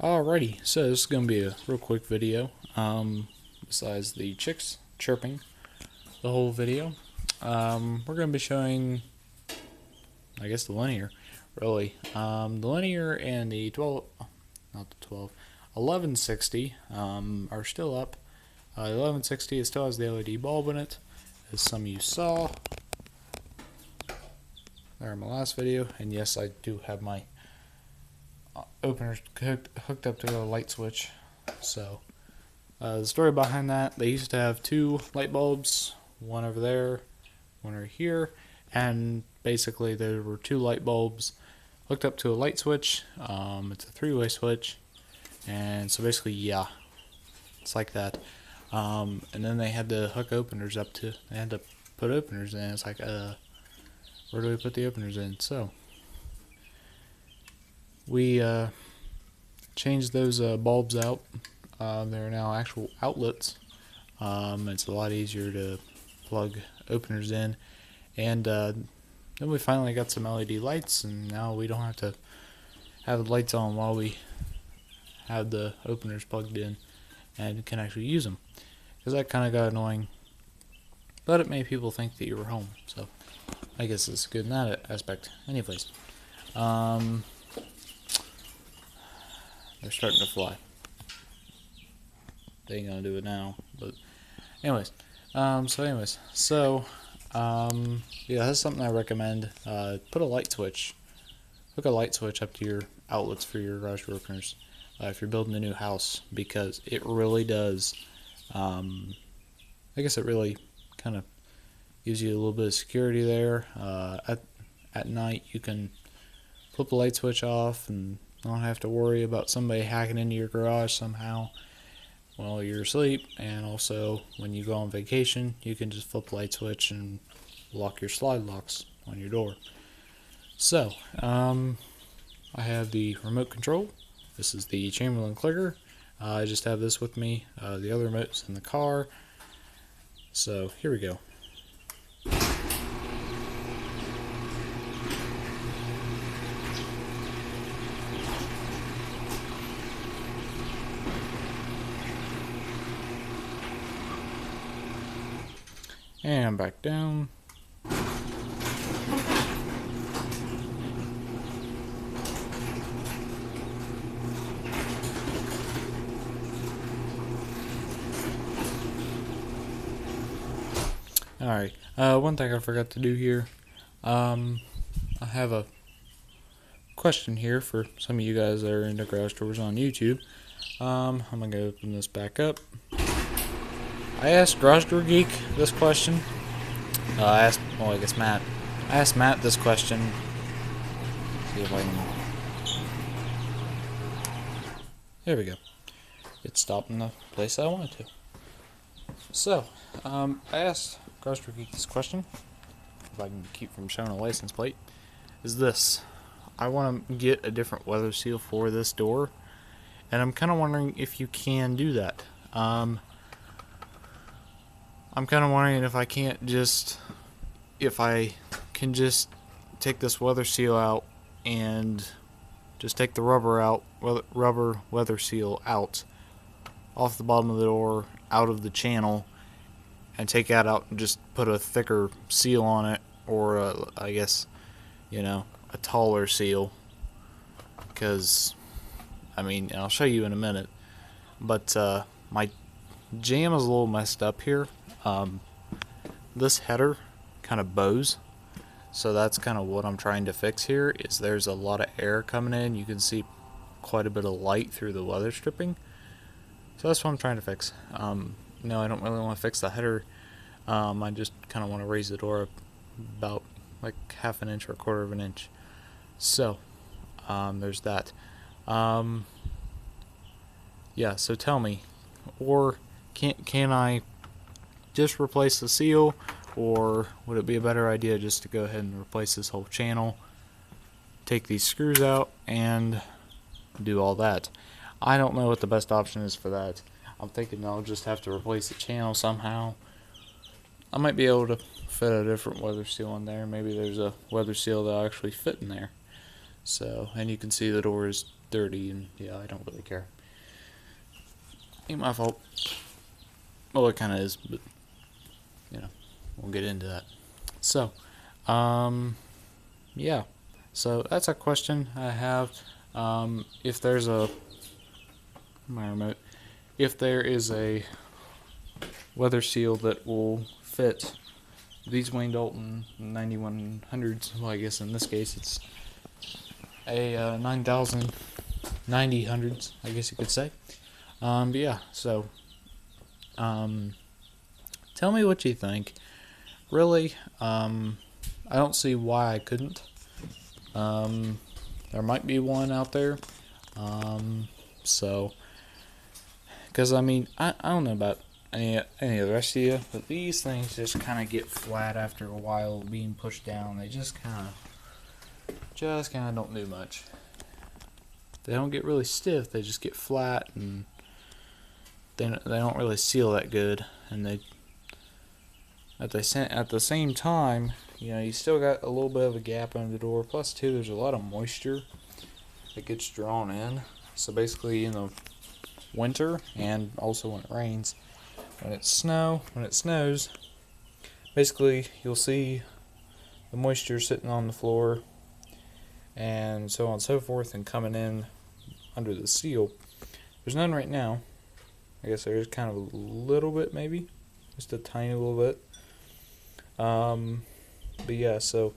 Alrighty, so this is going to be a real quick video. Besides the chicks chirping the whole video, we're going to be showing, I guess, the linear, really. The linear and the 1160 are still up. The 1160 it still has the LED bulb in it, as some of you saw there in my last video. And yes, I do have my openers hooked up to a light switch. So the story behind that, they used to have two light bulbs, one over there, one right here, and basically there were two light bulbs hooked up to a light switch. It's a three-way switch, and so basically, yeah, it's like that. And then they had to hook openers up to, they had to put openers in. It's like, where do we put the openers in? So we changed those bulbs out. They're now actual outlets. It's a lot easier to plug openers in, and then we finally got some LED lights, and now we don't have to have the lights on while we have the openers plugged in and can actually use them, because that kind of got annoying, but it made people think that you were home, so I guess it's good in that aspect. Anyways, they're starting to fly. They ain't gonna do it now, but anyways, yeah, that's something I recommend. Put a light switch, hook a light switch up to your outlets for your garage door openers if you're building a new house, because it really does. I guess it really kind of gives you a little bit of security there. At night, you can flip the light switch off and don't have to worry about somebody hacking into your garage somehow while you're asleep. And also, when you go on vacation, you can just flip the light switch and lock your slide locks on your door. So, I have the remote control. This is the Chamberlain clicker. I just have this with me. The other remote's in the car. So, here we go. And back down. Alright, one thing I forgot to do here. I have a question here for some of you guys that are into garage doors on YouTube. I'm going to open this back up. I asked Garage Door Geek this question. I guess Matt. I asked Matt this question. See if I can. There we go. It stopped in the place I wanted to. So, I asked Garage Door Geek this question. If I can keep from showing a license plate, is this: I want to get a different weather seal for this door, and I'm kind of wondering if you can do that. I'm kind of wondering if I can just take this weather seal out and just take the rubber weather seal out off the bottom of the door, out of the channel, and take that out and just put a thicker seal on it, or I guess, a taller seal, because, I mean, I'll show you in a minute, but my jam is a little messed up here. This header kind of bows, so that's kind of what I'm trying to fix here. Is there's a lot of air coming in. You can see quite a bit of light through the weather stripping, so that's what I'm trying to fix. No, I don't really want to fix the header. I just kind of want to raise the door up about like half an inch or a quarter of an inch. So there's that. Yeah, so tell me, or can I just replace the seal, or would it be a better idea just to go ahead and replace this whole channel, take these screws out, and do all that? I don't know what the best option is for that. I'm thinking I'll just have to replace the channel somehow. I might be able to fit a different weather seal in there. Maybe there's a weather seal that'll actually fit in there. So, and you can see the door is dirty, and yeah, I don't really care. Ain't my fault. Well, it kind of is, but you know, we'll get into that. So, yeah. So that's a question I have. If there's a my remote, if there is a weather seal that will fit these Wayne Dalton 9100s, well, I guess in this case it's a 9000 9000s, I guess you could say. But yeah, so tell me what you think. Really, I don't see why I couldn't. There might be one out there. So, because I mean, I don't know about any of the rest of you, but these things just kind of get flat after a while being pushed down. They just kind of don't do much. They don't get really stiff. They just get flat, and they don't really seal that good. And they at the same time, you know, you still got a little bit of a gap under the door. Plus, too, there's a lot of moisture that gets drawn in. So basically, in the winter and also when it rains, when it snows, basically you'll see the moisture sitting on the floor and so on and so forth, and coming in under the seal. There's none right now. I guess there is kind of a little bit, maybe just a tiny little bit. But yeah, so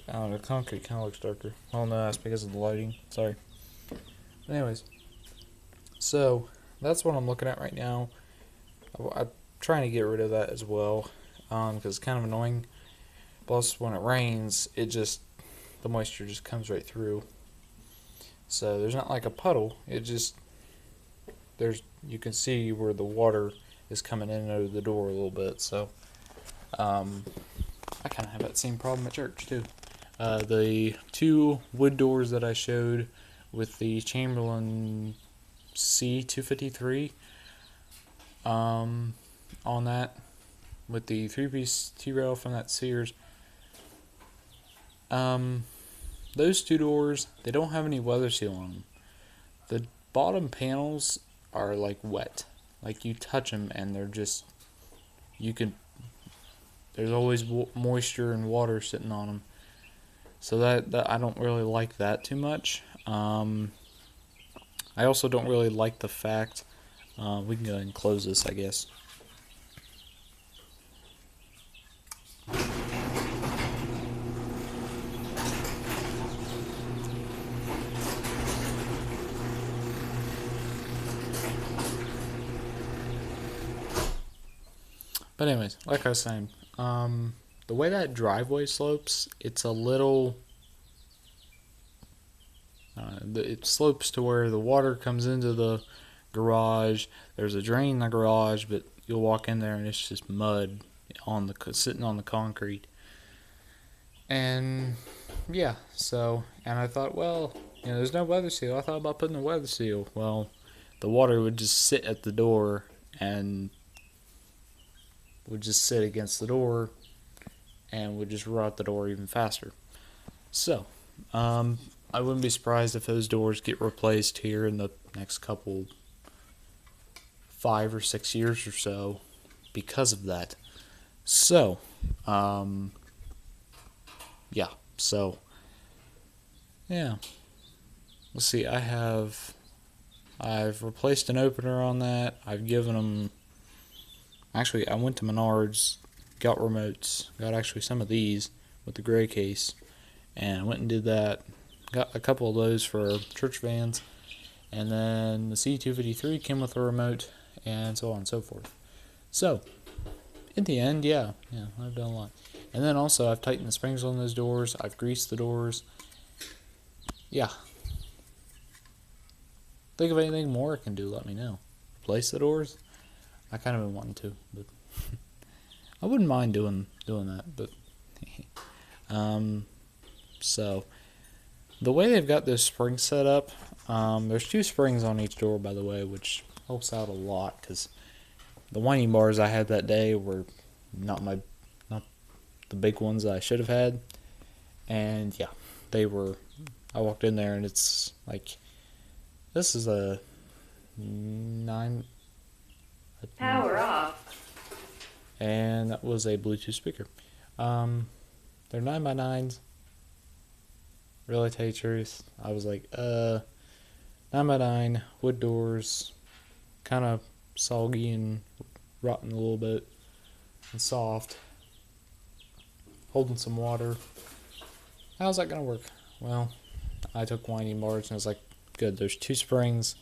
I don't know, the concrete kind of looks darker. Oh no, that's because of the lighting. Sorry. But anyways, so that's what I'm looking at right now. I'm trying to get rid of that as well, because it's kind of annoying. Plus, when it rains, the moisture just comes right through. So there's not like a puddle. You can see where the water is coming in over the door a little bit. So I kind of have that same problem at church too. The two wood doors that I showed with the Chamberlain C253 on that, with the 3-piece T-rail from that Sears, those two doors, they don't have any weather seal on them. The bottom panels are like wet. Like you touch them and they're just, there's always moisture and water sitting on them. So that I don't really like that too much. I also don't really like the fact, we can go ahead and close this, I guess. But anyways, like I was saying, the way that driveway slopes, it's a little, it slopes to where the water comes into the garage. There's a drain in the garage, but you'll walk in there and it's just mud sitting on the concrete. And yeah, so, and I thought, well, you know, there's no weather seal. I thought about putting a weather seal. Well, the water would just sit at the door and would just sit against the door and would just rot the door even faster. So, I wouldn't be surprised if those doors get replaced here in the next 5 or 6 years or so because of that. So, yeah, so, yeah. Let's see, I've replaced an opener on that. I've given them, actually, I went to Menards, got remotes, got actually some of these with the gray case, and I went and did that. Got a couple of those for our church vans, and then the C253 came with a remote, and so on and so forth. So, in the end, yeah, I've done a lot. And then also, I've tightened the springs on those doors, I've greased the doors. Yeah. Think of anything more I can do, let me know. Replace the doors? I kind of been wanting to, but I wouldn't mind doing that, but so the way they've got this spring set up, there's 2 springs on each door, by the way, which helps out a lot, because the winding bars I had that day were not the big ones that I should have had, and yeah, I walked in there and it's like This is a 9. Power off. And that was a Bluetooth speaker. They're 9x9s. Really, tell you the truth, I was like, 9x9 wood doors, kind of soggy and rotten a little bit, and soft, holding some water. How's that gonna work? Well, I took winding bars and I was like, good. There's 2 springs,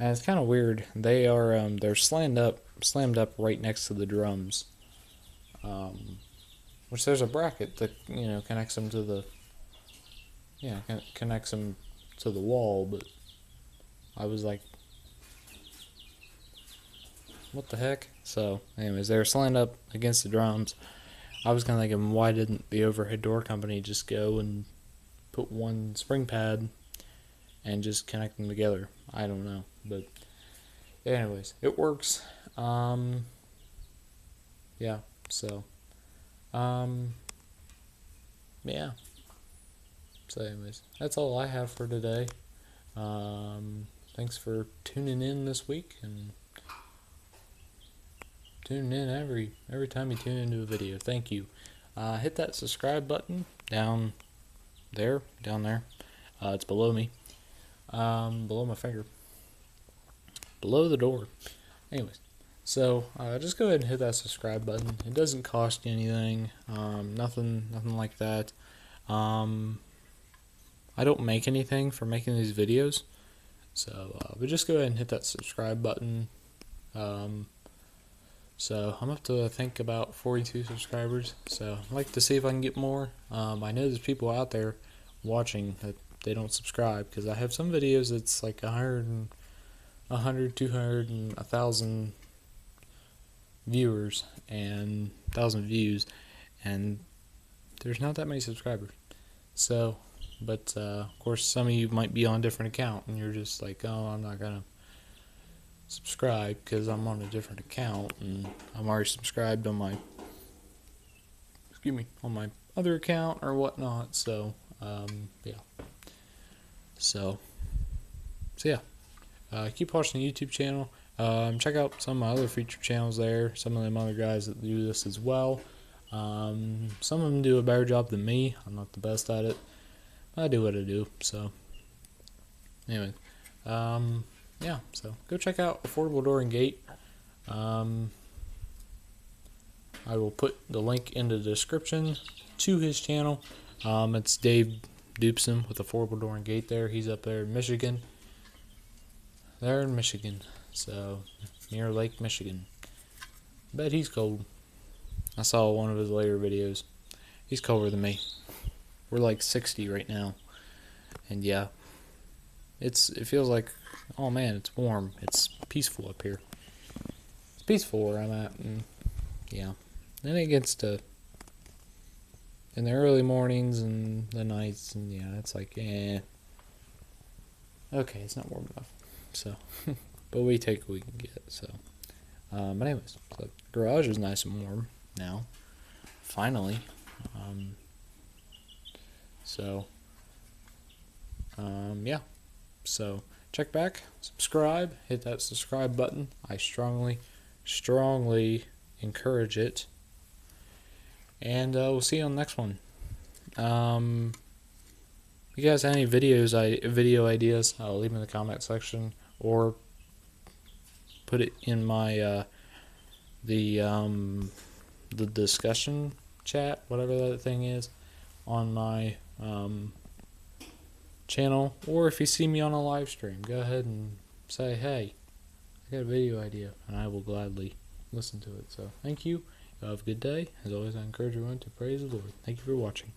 and it's kind of weird. They're slammed up right next to the drums. Which there's a bracket that connects them to the wall, but I was like, what the heck? So, anyways, they were slammed up against the drums. I was kind of thinking, why didn't the overhead door company just go and put one spring pad and just connect them together? I don't know, but anyways, it works. Yeah, so, yeah. So anyways, that's all I have for today. Thanks for tuning in this week, and tuning in every time you tune into a video. Thank you. Hit that subscribe button down there. It's below me, below my finger, below the door. Anyways, so just go ahead and hit that subscribe button. It doesn't cost you anything. Nothing like that. I don't make anything for making these videos, so but just go ahead and hit that subscribe button. So I'm up to, I think, about 42 subscribers, so I'd like to see if I can get more. I know there's people out there watching that they don't subscribe, because I have some videos that's like 100, 200, and 1,000 viewers and 1,000 views, and there's not that many subscribers. So, but of course, some of you might be on a different account, and you're just like, oh, I'm not gonna subscribe because I'm on a different account, and I'm already subscribed on my other account or whatnot. So yeah. So yeah. Keep watching the YouTube channel. Check out some of my other featured channels there. Some of them other guys that do this as well. Some of them do a better job than me. I'm not the best at it. I do what I do. So anyway, yeah, so go check out Affordable Door and Gate. I will put the link in the description to his channel. It's Dave Dupson with Affordable Door and Gate there. He's up there in Michigan. There in Michigan. So, near Lake Michigan. Bet he's cold. I saw one of his later videos. He's colder than me. We're like 60 right now. And yeah, it feels like, oh man, it's warm. It's peaceful up here. It's peaceful where I'm at, and yeah. Then it gets to in the early mornings and the nights, and yeah, it's like, okay, it's not warm enough. So, but we take what we can get. So, but anyways, so the garage is nice and warm now. Finally. Yeah. So check back, subscribe, hit that subscribe button. I strongly encourage it. And we'll see you on the next one. If you guys have any video ideas, I'll leave them in the comment section, or put it in my the discussion chat, whatever that thing is, on my channel. Or if you see me on a live stream, go ahead and say, hey, I got a video idea, and I will gladly listen to it. So thank you. Have a good day. As always, I encourage everyone to praise the Lord. Thank you for watching.